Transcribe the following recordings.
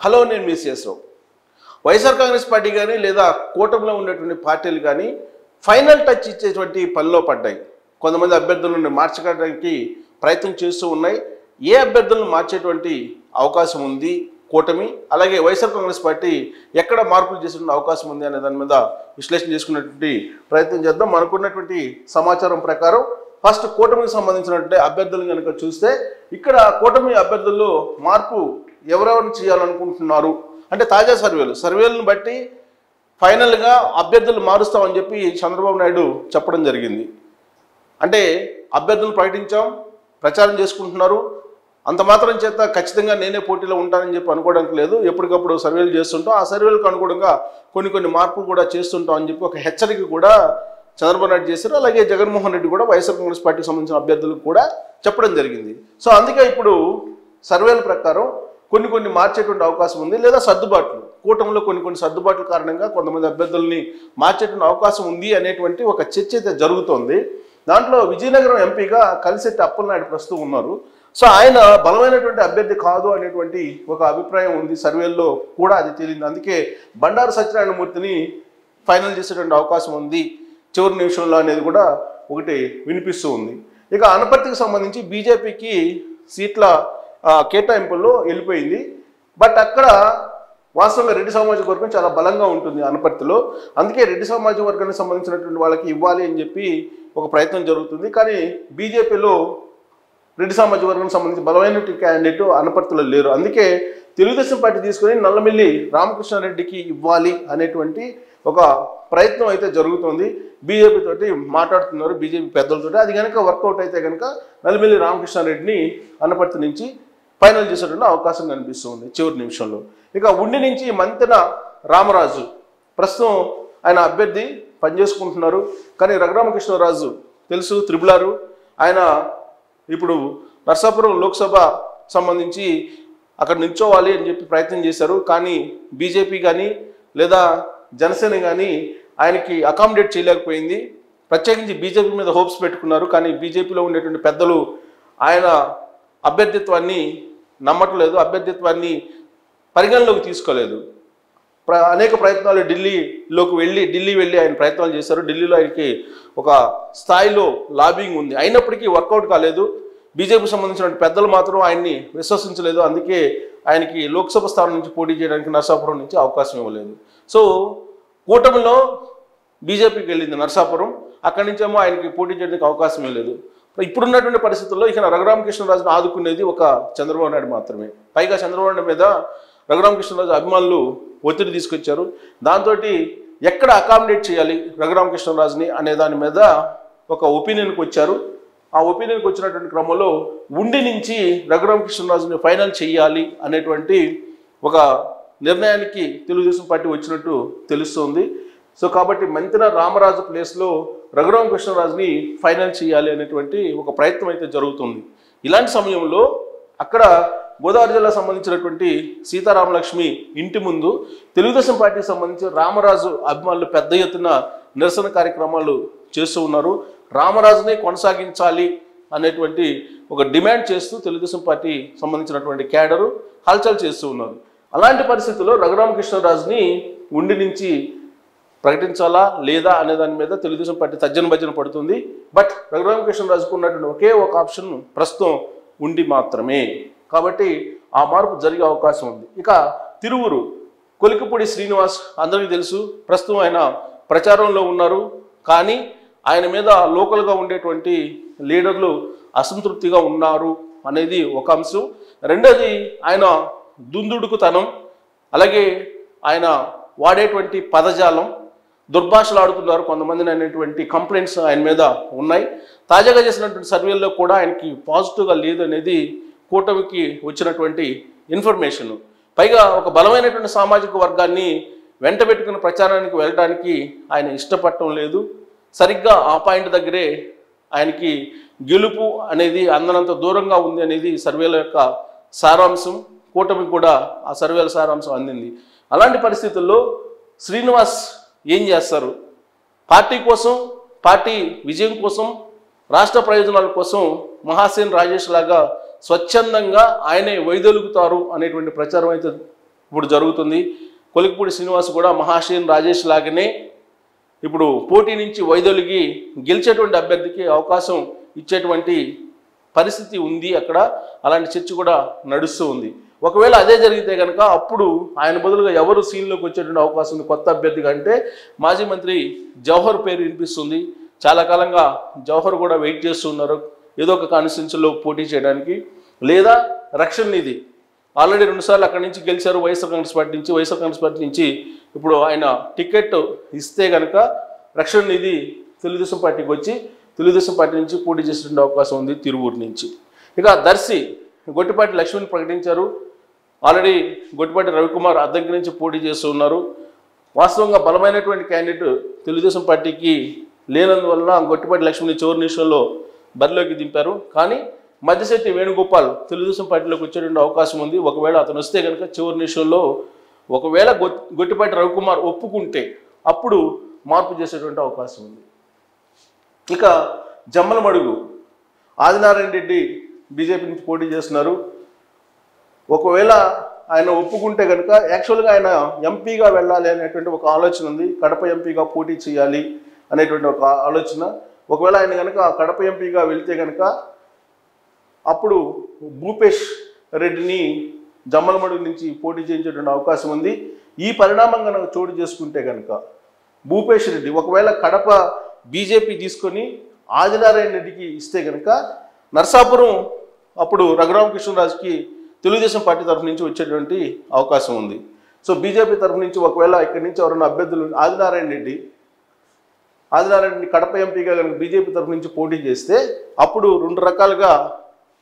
Hello, నేను మీ CS Rao. YSR Congress party కానీ లేదా కూటమిలో ఉన్నటువంటి పార్టీలు కానీ ఫైనల్ టచ్ ఇచ్చేటువంటి పనిలో పడ్డాయి. కొంతమంది అభ్యర్థులను మార్చడానికి ప్రయత్నం చేస్తూ ఉన్నాయి. ఏ అభ్యర్థులను మార్చేటువంటి అవకాశం ఉంది కూటమి, అలాగే వైఎస్ఆర్ కాంగ్రెస్ పార్టీ ఎక్కడ మార్పులు చేసే అవకాశం ఉంది అనే దాని మీద విశ్లేషణ చేసుకునేటువంటి ప్రయత్నం చేద్దాం. మనకున్నటువంటి సమాచారం ప్రకారం ఫస్ట్ కూటమికి సంబంధించినటువంటి అభ్యర్థులను కనుక చూస్తే, ఇక్కడ కూటమి అభ్యర్థుల్లో మార్పు ఎవరెవరిని చేయాలనుకుంటున్నారు అంటే తాజా సర్వేలను బట్టి ఫైనల్గా అభ్యర్థులు మారుస్తామని చెప్పి చంద్రబాబు నాయుడు చెప్పడం జరిగింది. అంటే అభ్యర్థులను ప్రకటించాం, ప్రచారం చేసుకుంటున్నారు, అంత మాత్రం చేత ఖచ్చితంగా నేనే పోటీలో ఉంటానని చెప్పి అనుకోవడానికి లేదు. ఎప్పటికప్పుడు సర్వేలు చేస్తుంటాం, ఆ సర్వేలకు అనుగుణంగా కొన్ని మార్పులు కూడా చేస్తుంటాం అని చెప్పి ఒక హెచ్చరిక కూడా చంద్రబాబు నాయుడు చేశారు. అలాగే జగన్మోహన్ రెడ్డి కూడా వైఎస్ఆర్ కాంగ్రెస్ పార్టీకి సంబంధించిన అభ్యర్థులకు కూడా చెప్పడం జరిగింది. సో అందుకే ఇప్పుడు సర్వేల ప్రకారం కొన్ని మార్చేటువంటి అవకాశం ఉంది, లేదా సర్దుబాట్లు కూటమిలో కొన్ని సర్దుబాట్ల కారణంగా కొంతమంది అభ్యర్థుల్ని మార్చేటువంటి అవకాశం ఉంది అనేటువంటి ఒక చర్చ అయితే జరుగుతోంది. దాంట్లో విజయనగరం ఎంపీగా కలిసెట్టి అప్పలనాయుడు ప్రస్తుతం ఉన్నారు. సో ఆయన బలమైనటువంటి అభ్యర్థి కాదు అనేటువంటి ఒక అభిప్రాయం ఉంది, సర్వేల్లో కూడా అది తేలింది. అందుకే బండారు సత్యనారాయణమూర్తిని ఫైనల్ చేసేటువంటి అవకాశం ఉంది చివరి నిమిషంలో అనేది కూడా ఒకటి వినిపిస్తూ ఉంది. ఇక అనపర్తికి సంబంధించి బీజేపీకి సీట్ల కేటాయింపుల్లో వెళ్ళిపోయింది. బట్ అక్కడ వాస్తవంగా రెడ్డి సామాజిక వర్గం చాలా బలంగా ఉంటుంది అనపర్తిలో. అందుకే రెడ్డి సామాజిక వర్గానికి సంబంధించినటువంటి వాళ్ళకి ఇవ్వాలి అని చెప్పి ఒక ప్రయత్నం జరుగుతుంది. కానీ బీజేపీలో రెడ్డి సామాజిక వర్గానికి సంబంధించి బలమైన క్యాండిడేట్ అనపర్తిలో లేరు. అందుకే తెలుగుదేశం పార్టీ తీసుకుని నల్లమిల్లి రామకృష్ణారెడ్డికి ఇవ్వాలి అనేటువంటి ఒక ప్రయత్నం అయితే జరుగుతుంది. బీజేపీ తోటి మాట్లాడుతున్నారు, బీజేపీ పెద్దలతోటి. అది కనుక వర్కౌట్ అయితే కనుక నల్లమిల్లి రామకృష్ణారెడ్డిని అనపర్తి నుంచి ఫైనల్ చేసేటువంటి అవకాశం కనిపిస్తుంది చివరి నిమిషంలో. ఇక ఉండి నుంచి మంతెన రామరాజు ప్రస్తుతం ఆయన అభ్యర్థి పనిచేసుకుంటున్నారు. కానీ రఘురామకృష్ణరాజు తెలుసు, త్రిబులారు. ఆయన ఇప్పుడు నర్సాపురం లోక్సభ సంబంధించి అక్కడ నిల్చోవాలి అని చెప్పి ప్రయత్నం చేశారు. కానీ బీజేపీ కానీ లేదా జనసేన కానీ ఆయనకి అకామిడేట్ చేయలేకపోయింది. ప్రత్యేకించి బీజేపీ మీద హోప్స్ పెట్టుకున్నారు. కానీ బీజేపీలో ఉండేటువంటి పెద్దలు ఆయన అభ్యర్థిత్వాన్ని నమ్మట్లేదు, అభ్యర్థిత్వాన్ని పరిగణలోకి తీసుకోలేదు. అనేక ప్రయత్నాలు ఢిల్లీ వెళ్ళి ఆయన ప్రయత్నాలు చేశారు. ఢిల్లీలో ఆయనకి ఒక స్థాయిలో లాబింగ్ ఉంది, అయినప్పటికీ వర్కౌట్ కాలేదు. బీజేపీకి సంబంధించిన పెద్దలు మాత్రం ఆయన్ని విశ్వసించలేదు. అందుకే ఆయనకి లోక్సభ స్థానం నుంచి పోటీ చేయడానికి నర్సాపురం నుంచి అవకాశం ఇవ్వలేదు. సో కూటమిలో బీజేపీకి వెళ్ళింది నర్సాపురం, అక్కడి నుంచేమో ఆయనకి పోటీ చేయడానికి అవకాశం ఇవ్వలేదు. ఇప్పుడున్నటువంటి పరిస్థితుల్లో ఇక రఘురామకృష్ణరాజును ఆదుకునేది ఒక చంద్రబాబు నాయుడు మాత్రమే. పైగా చంద్రబాబు నాయుడు మీద రఘురామకృష్ణరాజు అభిమానులు ఒత్తిడి తీసుకొచ్చారు. దాంతో ఎక్కడ అకామిడేట్ చేయాలి రఘురామకృష్ణరాజుని అనే దాని మీద ఒక ఒపీనియన్కి వచ్చారు. ఆ ఒపీనియన్కి వచ్చినటువంటి క్రమంలో ఉండి నుంచి రఘురామకృష్ణరాజుని ఫైనల్ చేయాలి అనేటువంటి ఒక నిర్ణయానికి తెలుగుదేశం పార్టీ వచ్చినట్టు తెలుస్తోంది. సో కాబట్టి మంతెన రామరాజు ప్లేస్లో రఘురామకృష్ణరాజుని ఫైనల్ చేయాలి అనేటువంటి ఒక ప్రయత్నం అయితే జరుగుతుంది. ఇలాంటి సమయంలో అక్కడ గోదావరి జిల్లా సంబంధించినటువంటి సీతారామలక్ష్మి ఇంటి ముందు తెలుగుదేశం పార్టీకి సంబంధించి రామరాజు అభిమానులు పెద్ద ఎత్తున నిరసన కార్యక్రమాలు చేస్తూ ఉన్నారు. రామరాజునే కొనసాగించాలి అనేటువంటి ఒక డిమాండ్ చేస్తూ తెలుగుదేశం పార్టీ సంబంధించినటువంటి క్యాడరు హల్చల్ చేస్తూ ఉన్నారు. అలాంటి పరిస్థితుల్లో రఘురామకృష్ణరాజుని ఉండి నుంచి ప్రకటించాలా లేదా అనే దాని మీద తెలుగుదేశం పార్టీ తర్జన భర్జన పడుతుంది. బట్ రఘురామకృష్ణరాజుకు ఉన్నటువంటి ఒకే ఒక ఆప్షన్ ప్రస్తుతం ఉండి మాత్రమే. కాబట్టి ఆ మార్పు జరిగే అవకాశం ఉంది. ఇక తిరువురు కొలికిపూడి శ్రీనివాస్ అందరికీ తెలుసు, ప్రస్తుతం ఆయన ప్రచారంలో ఉన్నారు. కానీ ఆయన మీద లోకల్గా ఉండేటువంటి లీడర్లు అసంతృప్తిగా ఉన్నారు అనేది ఒక అంశం. రెండోది ఆయన దుందుడుకుతనం, అలాగే ఆయన వాడేటువంటి పదజాలం, దుర్భాషలాడుతున్నారు కొంతమందిని అనేటువంటి కంప్లైంట్స్ ఆయన మీద ఉన్నాయి. తాజాగా చేసినటువంటి సర్వేల్లో కూడా ఆయనకి పాజిటివ్గా లేదు అనేది కూటమికి వచ్చినటువంటి ఇన్ఫర్మేషన్. పైగా ఒక బలమైనటువంటి సామాజిక వర్గాన్ని వెంట పెట్టుకుని ప్రచారానికి వెళ్ళడానికి ఆయన ఇష్టపడటం లేదు. సరిగ్గా ఆ పాయింట్ దగ్గరే ఆయనకి గెలుపు అనేది అందనంత దూరంగా ఉంది అనేది సర్వేల యొక్క సారాంశం. కూటమికి కూడా ఆ సర్వేల సారాంశం అందింది. అలాంటి పరిస్థితుల్లో శ్రీనివాస్ ఏం చేస్తారు? పార్టీ కోసం, పార్టీ విజయం కోసం, రాష్ట్ర ప్రయోజనాల కోసం మహాసేన్ రాజేష్ లాగా స్వచ్ఛందంగా ఆయనే వైదొలుగుతారు అనేటువంటి ప్రచారం అయితే ఇప్పుడు జరుగుతుంది. కొలిక్పూడి శ్రీనివాస్ కూడా మహాశయన్ రాజేష్ లాగానే ఇప్పుడు పోటీ నుంచి వైదొలిగి గెలిచేటువంటి అభ్యర్థికి అవకాశం ఇచ్చేటువంటి పరిస్థితి ఉంది అక్కడ. అలాంటి చర్చ కూడా నడుస్తూ ఉంది. ఒకవేళ అదే జరిగితే కనుక అప్పుడు ఆయన బదులుగా ఎవరు సీన్లోకి వచ్చేటువంటి అవకాశం ఉంది కొత్త అభ్యర్థిగా అంటే మాజీ మంత్రి జవహర్ పేరు వినిపిస్తుంది. చాలా కాలంగా జవహర్ కూడా వెయిట్ చేస్తున్నారు ఏదో ఒక కాన్స్టిట్యున్సీలో పోటీ చేయడానికి. లేదా రక్షణ నిధి ఆల్రెడీ 2 సార్లు అక్కడి నుంచి గెలిచారు వైఎస్ఆర్ కాంగ్రెస్ పార్టీ నుంచి. వైఎస్ఆర్ కాంగ్రెస్ పార్టీ నుంచి ఇప్పుడు ఆయన టికెట్ ఇస్తే కనుక రక్షణ నిధి తెలుగుదేశం పార్టీకి వచ్చి తెలుగుదేశం పార్టీ నుంచి పోటీ చేసేటువంటి అవకాశం ఉంది తిరువూరు నుంచి. ఇక దర్శి గొట్టిపాటి లక్ష్మిని ప్రకటించారు. ఆల్రెడీ గొట్టిపాటి రవికుమార్ అద్దంకి నుంచి పోటీ చేస్తూ ఉన్నారు. వాస్తవంగా బలమైనటువంటి క్యాండిడేట్ తెలుగుదేశం పార్టీకి లేనందువల్ల గొట్టిపాటి లక్ష్మిని చివరి నిమిషంలో బరిలోకి దింపారు. కానీ మద్దిశెట్టి వేణుగోపాల్ తెలుగుదేశం పార్టీలోకి వచ్చేటువంటి అవకాశం ఉంది. ఒకవేళ అతను వస్తే కనుక చివరి నిమిషంలో ఒకవేళ గొట్టిపాటి రవికుమార్ ఒప్పుకుంటే అప్పుడు మార్పు చేసేటువంటి అవకాశం ఉంది. ఇక జమ్మలమడుగు ఆదినారాయణ రెడ్డి బీజేపీ నుంచి పోటీ చేస్తున్నారు. ఒకవేళ ఆయన ఒప్పుకుంటే కనుక యాక్చువల్గా ఆయన ఎంపీగా వెళ్ళాలి అనేటువంటి ఒక ఆలోచన ఉంది. కడప ఎంపీగా పోటీ చేయాలి అనేటువంటి ఒక ఆలోచన. ఒకవేళ ఆయన కనుక కడప ఎంపీగా వెళితే కనుక అప్పుడు భూపేష్ రెడ్డిని జమ్మలమడుగు నుంచి పోటీ చేయించేటువంటి అవకాశం ఉంది. ఈ పరిణామం కనుక చోటు చేసుకుంటే కనుక భూపేష్ రెడ్డి ఒకవేళ కడప బీజేపీ తీసుకొని ఆదినారాయణ రెడ్డికి ఇస్తే కనుక నర్సాపురం అప్పుడు రఘురామకృష్ణరాజుకి తెలుగుదేశం పార్టీ తరఫు నుంచి వచ్చేటువంటి అవకాశం ఉంది. సో బీజేపీ తరఫు నుంచి ఒకవేళ ఇక్కడి నుంచి ఎవరైనా అభ్యర్థులు ఆదినారాయణ రెడ్డి కడప ఎంపీగా కనుక బీజేపీ తరఫు నుంచి పోటీ చేస్తే అప్పుడు 2 రకాలుగా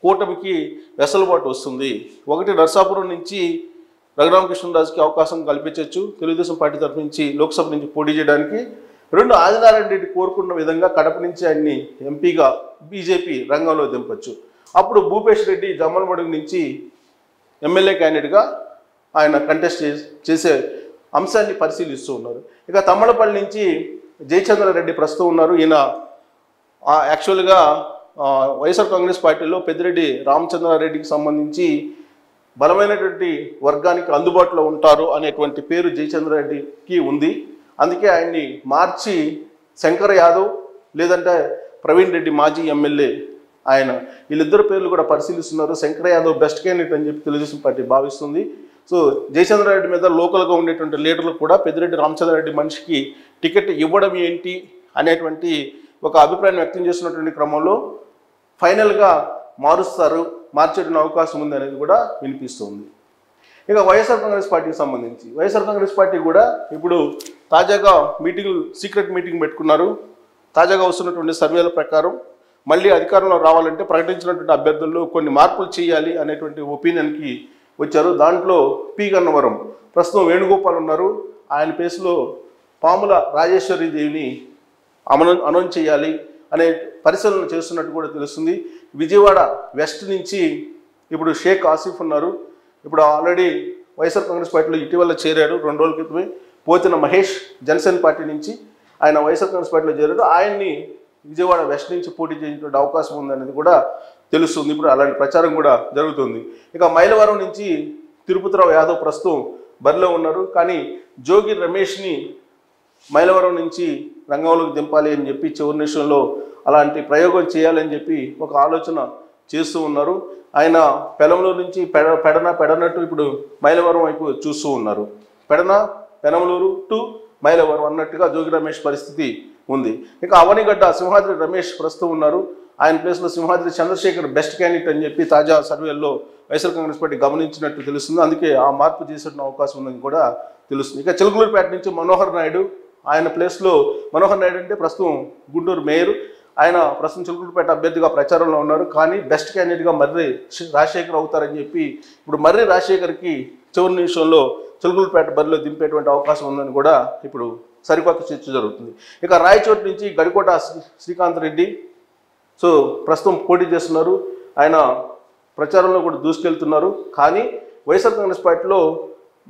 కూటమికి వెసులుబాటు వస్తుంది. ఒకటి నర్సాపురం నుంచి రఘురామకృష్ణరాజుకి అవకాశం కల్పించవచ్చు తెలుగుదేశం పార్టీ తరఫు నుంచి లోక్సభ నుంచి పోటీ చేయడానికి. 2 ఆదినారాయణ రెడ్డి కోరుకున్న విధంగా కడప నుంచి ఆయన్ని ఎంపీగా బీజేపీ రంగంలో దింపచ్చు. అప్పుడు భూపేష్ రెడ్డి జమ్మలమడుగు నుంచి ఎమ్మెల్యే క్యాండిడేట్గా ఆయన కంటెస్ట్ చేసే అంశాన్ని పరిశీలిస్తూ ఉన్నారు. ఇక తమ్మలపల్లి నుంచి జయచంద్రారెడ్డి ప్రస్తుతం ఉన్నారు. ఈయన యాక్చువల్గా వైఎస్ఆర్ కాంగ్రెస్ పార్టీలో పెద్దిరెడ్డి రామచంద్రారెడ్డికి సంబంధించి బలమైనటువంటి వర్గానికి అందుబాటులో ఉంటారు అనేటువంటి పేరు జయచంద్రారెడ్డికి ఉంది. అందుకే ఆయన్ని మార్చి శంకర్ యాదవ్ లేదంటే ప్రవీణ్ రెడ్డి మాజీ ఎమ్మెల్యే ఆయన వీళ్ళిద్దరు పేర్లు కూడా పరిశీలిస్తున్నారు. శంకర్ యాదవ్ బెస్ట్ క్యాండిడేట్ అని చెప్పి తెలుగుదేశం పార్టీ భావిస్తుంది. సో జయచంద్రారెడ్డి మీద లోకల్గా ఉండేటువంటి లీడర్లు కూడా పెద్దిరెడ్డి రామచంద్రారెడ్డి మనిషికి టికెట్ ఇవ్వడం ఏంటి అనేటువంటి ఒక అభిప్రాయం వ్యక్తం చేస్తున్నటువంటి క్రమంలో ఫైనల్గా మార్చేటువంటి అవకాశం ఉంది అనేది కూడా వినిపిస్తుంది. ఇక వైఎస్ఆర్ కాంగ్రెస్ పార్టీకి సంబంధించి వైఎస్ఆర్ కాంగ్రెస్ పార్టీ కూడా ఇప్పుడు తాజాగా సీక్రెట్ మీటింగ్ పెట్టుకున్నారు. తాజాగా వస్తున్నటువంటి సర్వేల ప్రకారం మళ్ళీ అధికారంలో రావాలంటే ప్రకటించినటువంటి అభ్యర్థుల్లో కొన్ని మార్పులు చేయాలి అనేటువంటి ఒపీనియన్కి వచ్చారు. దాంట్లో పి గన్నవరం ప్రస్తుతం వేణుగోపాల్ ఉన్నారు. ఆయన ప్లేస్లో పాముల రాజేశ్వరి దేవిని అనౌన్స్ చేయాలి అనే పరిశీలన చేస్తున్నట్టు కూడా తెలుస్తుంది. విజయవాడ వెస్ట్ నుంచి ఇప్పుడు షేక్ ఆసిఫ్ ఉన్నారు. ఇప్పుడు ఆల్రెడీ వైఎస్ఆర్ కాంగ్రెస్ పార్టీలో ఇటీవల చేరాడు. 2 రోజుల క్రితమే పోతిన మహేష్ జనసేన పార్టీ నుంచి ఆయన వైఎస్ఆర్ కాంగ్రెస్ పార్టీలో చేరాడు. ఆయన్ని విజయవాడ వెస్ట్ నుంచి పోటీ చేసేటువంటి అవకాశం ఉందనేది కూడా తెలుస్తుంది. ఇప్పుడు అలాంటి ప్రచారం కూడా జరుగుతుంది. ఇక మైలవరం నుంచి తిరుపతిరావు యాదవ్ ప్రస్తుతం బరిలో ఉన్నారు. కానీ జోగి రమేష్ని మైలవరం నుంచి రంగంలోకి దింపాలి అని చెప్పి చివరి నిమిషంలో అలాంటి ప్రయోగం చేయాలని చెప్పి ఒక ఆలోచన చేస్తూ ఉన్నారు. ఆయన పెనమలూరు నుంచి పెడనట్టు ఇప్పుడు మైలవరం వైపు చూస్తూ ఉన్నారు. పెనమలూరు టు మైలవరం అన్నట్టుగా జోగి రమేష్ పరిస్థితి ఉంది. ఇక అవనిగడ్డ సింహాద్రి రమేష్ ప్రస్తుతం ఉన్నారు. ఆయన ప్లేస్లో సింహాద్రి చంద్రశేఖర్ బెస్ట్ క్యాండిడేట్ అని చెప్పి తాజా సర్వేల్లో వైఎస్ఆర్ కాంగ్రెస్ పార్టీ గమనించినట్టు తెలుస్తుంది. అందుకే ఆ మార్పు చేసే అవకాశం ఉందని కూడా తెలుస్తుంది. ఇక చిలకలూరుపేట నుంచి మనోహర్ నాయుడు ఆయన ప్లేస్లో మనోహర్ నాయుడు అంటే ప్రస్తుతం గుంటూరు మేయర్. ఆయన ప్రస్తుతం చిలకలూరుపేట అభ్యర్థిగా ప్రచారంలో ఉన్నారు. కానీ బెస్ట్ క్యాండిడేట్గా మర్రి రాజశేఖర్ అవుతారని చెప్పి ఇప్పుడు మర్రి రాజశేఖర్కి చివరి నిమిషంలో చిలకలూరుపేట బరిలో దింపేటువంటి అవకాశం ఉందని కూడా ఇప్పుడు సరికొత్త చర్చ జరుగుతుంది. ఇక రాయచోటి నుంచి గడికోట శ్రీకాంత్ రెడ్డి సో ప్రస్తుతం పోటీ చేస్తున్నారు. ఆయన ప్రచారంలో కూడా దూసుకెళ్తున్నారు. కానీ వైఎస్ఆర్ కాంగ్రెస్ పార్టీలో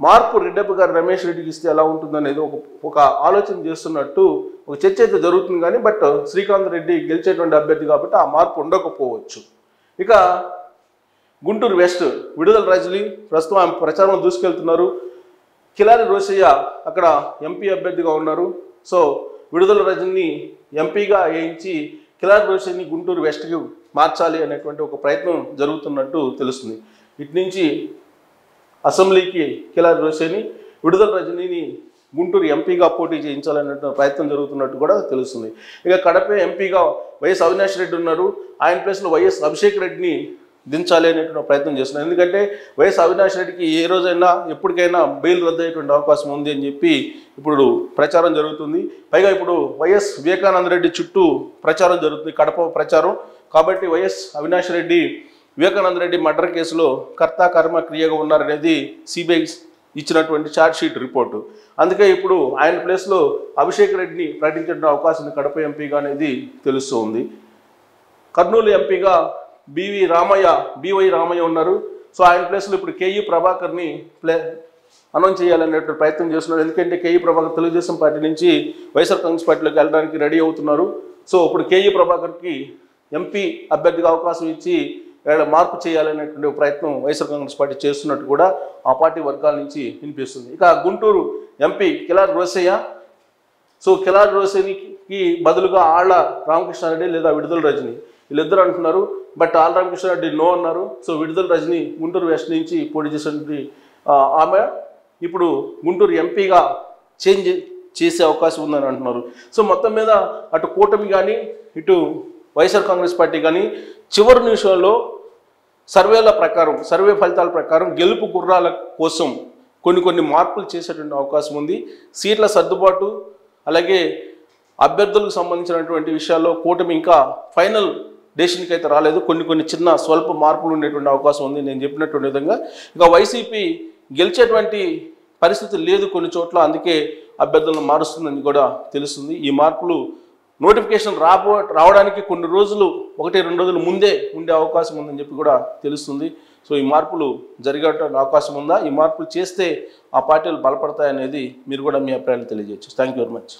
మార్పు రెడ్డప్ప గారు రమేష్ రెడ్డికి ఇస్తే ఎలా ఉంటుందనేది ఒక ఆలోచన చేస్తున్నట్టు ఒక చర్చ అయితే జరుగుతుంది. కానీ బట్ శ్రీకాంత్ రెడ్డి గెలిచేటువంటి అభ్యర్థి కాబట్టి ఆ మార్పు ఉండకపోవచ్చు. ఇక గుంటూరు వెస్ట్ విడుదల రజని ప్రస్తుతం ఆమె ప్రచారంలో దూసుకెళ్తున్నారు. కిలారి రోసయ్య అక్కడ ఎంపీ అభ్యర్థిగా ఉన్నారు. సో విడుదల రజని ఎంపీగా వేయించి కిలారి రోసయ్యని గుంటూరు వెస్ట్కి మార్చాలి అనేటువంటి ఒక ప్రయత్నం జరుగుతున్నట్టు తెలుస్తుంది. ఇటు నుంచి అసెంబ్లీకి కిలారి రోసయ్యని, విడుదల రజనీని గుంటూరు ఎంపీగా పోటీ చేయించాలనే ప్రయత్నం జరుగుతున్నట్టు కూడా తెలుస్తుంది. ఇక కడప ఎంపీగా వైఎస్ అవినాష్ రెడ్డి ఉన్నారు. ఆయన ప్లేస్లో వైఎస్ అభిషేక్ రెడ్డిని దించాలి అనేటువంటి ప్రయత్నం చేస్తున్నారు. ఎందుకంటే వైఎస్ అవినాష్ రెడ్డికి ఏ రోజైనా ఎప్పటికైనా బెయిల్ రద్దు అయ్యేటువంటి అవకాశం ఉంది అని చెప్పి ఇప్పుడు ప్రచారం జరుగుతుంది. పైగా ఇప్పుడు వైఎస్ వివేకానంద రెడ్డి చుట్టూ ప్రచారం జరుగుతుంది, కడప ప్రచారం. కాబట్టి వైఎస్ అవినాష్ రెడ్డి వివేకానంద రెడ్డి మర్డర్ కేసులో కర్త కర్మ క్రియగా ఉన్నారనేది సిబిఐ ఇచ్చినటువంటి ఛార్జ్ షీట్ రిపోర్టు. అందుకే ఇప్పుడు ఆయన ప్లేస్లో అభిషేక్ రెడ్డిని ప్రకటించే అవకాశం ఉంది కడప ఎంపీగా అనేది తెలుస్తూ ఉంది. కర్నూలు ఎంపీగా బివై రామయ్య ఉన్నారు. సో ఆయన ప్లేస్లో ఇప్పుడు కేఈ ప్రభాకర్ని అనౌన్స్ చేయాలనేటువంటి ప్రయత్నం చేస్తున్నారు. ఎందుకంటే కేఈ ప్రభాకర్ తెలుగుదేశం పార్టీ నుంచి వైఎస్ఆర్ కాంగ్రెస్ పార్టీలోకి వెళ్ళడానికి రెడీ అవుతున్నారు. సో ఇప్పుడు కేఈ ప్రభాకర్కి ఎంపీ అభ్యర్థిగా అవకాశం ఇచ్చి మార్పు చేయాలనేటువంటి ప్రయత్నం వైఎస్ఆర్ కాంగ్రెస్ పార్టీ చేస్తున్నట్టు కూడా ఆ పార్టీ వర్గాల నుంచి వినిపిస్తుంది. ఇక గుంటూరు ఎంపీ కిలారి రోసయ్య, సో కిలారి రోసయ్యకి బదులుగా ఆళ్ల రామకృష్ణారెడ్డి లేదా విడుదల రజని వీళ్ళిద్దరు అంటున్నారు. బట్ ఆళ్ల రామకృష్ణారెడ్డి నో అన్నారు. సో విడుదల రజని గుంటూరు వెస్ట్ నుంచి పోటీ చేసినటువంటి ఆమె ఇప్పుడు గుంటూరు ఎంపీగా చేంజ్ చేసే అవకాశం ఉందని అంటున్నారు. సో మొత్తం మీద అటు కూటమి కానీ ఇటు వైఎస్ఆర్ కాంగ్రెస్ పార్టీ కానీ చివరి నిమిషంలో సర్వే ఫలితాల ప్రకారం గెలుపు గుర్రాల కోసం కొన్ని మార్పులు చేసేటువంటి అవకాశం ఉంది. సీట్ల సర్దుబాటు అలాగే అభ్యర్థులకు సంబంధించినటువంటి విషయాల్లో కూటమి ఇంకా ఫైనల్ డెసిషన్కి అయితే రాలేదు. కొన్ని చిన్న స్వల్ప మార్పులు ఉండేటువంటి అవకాశం ఉంది నేను చెప్పినటువంటి విధంగా. ఇక వైసీపీ గెలిచేటువంటి పరిస్థితి లేదు కొన్ని చోట్ల, అందుకే అభ్యర్థులను మారుస్తుందని కూడా తెలుస్తుంది. ఈ మార్పులు నోటిఫికేషన్ రావడానికి కొన్ని రోజులు 1-2 రోజులు ముందే ఉండే అవకాశం ఉందని చెప్పి కూడా తెలుస్తుంది. సో ఈ మార్పులు జరిగే అవకాశం ఉందా? ఈ మార్పులు చేస్తే ఆ పార్టీలు బలపడతాయనేది మీరు కూడా మీ అభిప్రాయాలు తెలియజేయచ్చు. Thank you very much.